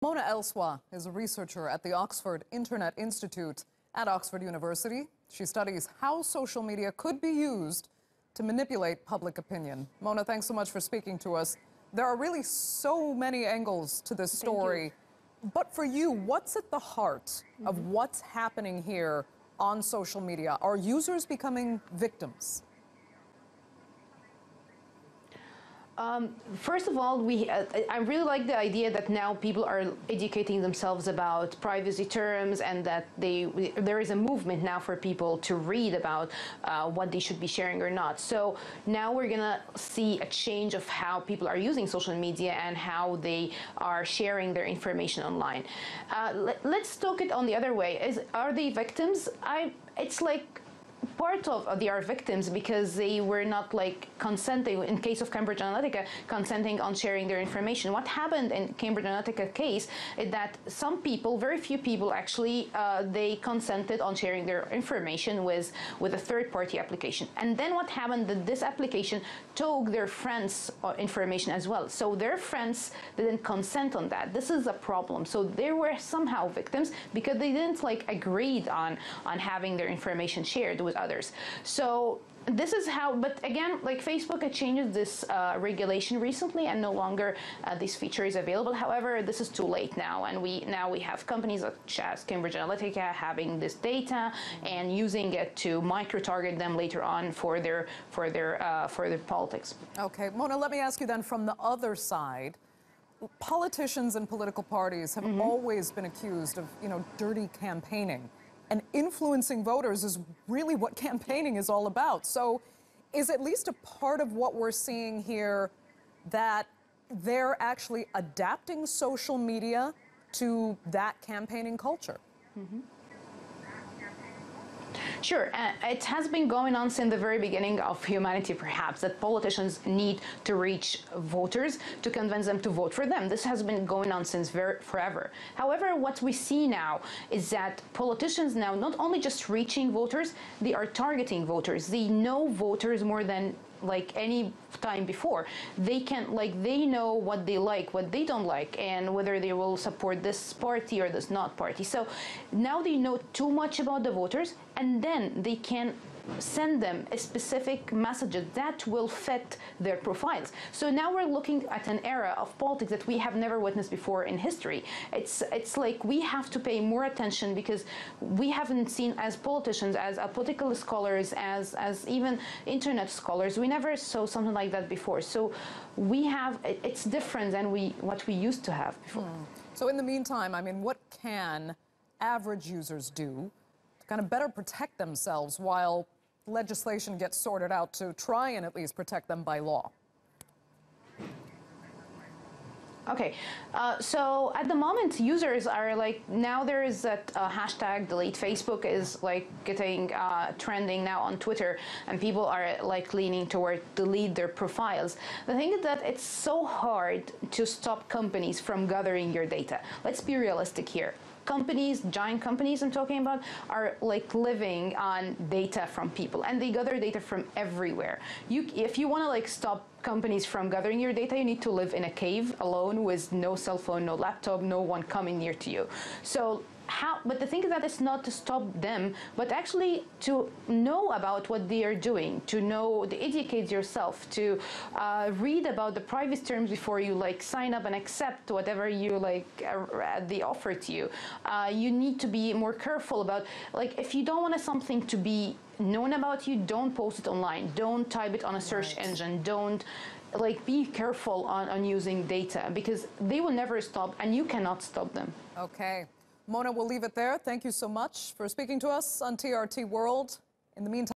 Mona Elswah is a researcher at the Oxford Internet Institute at Oxford University. She studies how social media could be used to manipulate public opinion. Mona, thanks so much for speaking to us. There are really so many angles to this story. But for you, what's at the heart of what's happening here on social media? Are users becoming victims? First of all, I really like the idea that now people are educating themselves about privacy terms, and that there is a movement now for people to read about what they should be sharing or not. So now we're gonna see a change of how people are using social media and how they are sharing their information online. Let's talk it on the other way. Are they victims? It's like part of they are victims because they were not like consenting, in case of Cambridge Analytica, consenting on sharing their information. What happened in Cambridge Analytica case is that some people, very few people actually, they consented on sharing their information with a third-party application. And then what happened, that this application took their friends' information as well. So their friends didn't consent on that. This is a problem. So they were somehow victims because they didn't like agreed on having their information shared with others. So this is how, but again, like Facebook had changed this regulation recently, and no longer this feature is available. However, this is too late now, and we have companies such as Cambridge Analytica having this data and using it to micro-target them later on for their politics. Okay, Mona, let me ask you then from the other side. Politicians and political parties have always been accused of, dirty campaigning. And influencing voters is really what campaigning is all about. So is at least a part of what we're seeing here that they're actually adapting social media to that campaigning culture? Sure, it has been going on since the very beginning of humanity, perhaps, that politicians need to reach voters to convince them to vote for them. This has been going on since forever. However, what we see now is that politicians now not only just reaching voters, they are targeting voters. They know voters more than like any time before. They know what they like, what they don't like, and whether they will support this party or this not party. So now they know too much about the voters, and then they can send them a specific message that will fit their profiles. So now we're looking at an era of politics that we have never witnessed before in history. It's like we have to pay more attention because we haven't seen, as politicians, as political scholars, as even internet scholars, we never saw something like that before. So it's different than what we used to have before. So in the meantime, I mean, what can average users do to kind of better protect themselves while legislation gets sorted out to try and at least protect them by law? Okay, so at the moment, users are like, now there is that hashtag delete Facebook is like getting trending now on Twitter, and people are like leaning toward delete their profiles. The thing is that it's so hard to stop companies from gathering your data. Let's be realistic here. Companies, giant companies I'm talking about, are like living on data from people, and they gather data from everywhere. If you want to like stop companies from gathering your data, you need to live in a cave alone with no cell phone, no laptop, no one coming near to you. So but the thing is that it's not to stop them, but actually to know about what they are doing, to educate yourself, to read about the privacy terms before you like sign up and accept whatever you like they offer to you. You need to be more careful about, like, if you don't want something to be known about you, don't post it online, don't type it on a search engine, don't be careful on using data, because they will never stop and you cannot stop them. Okay. Mona, we'll leave it there. Thank you so much for speaking to us on TRT World. In the meantime,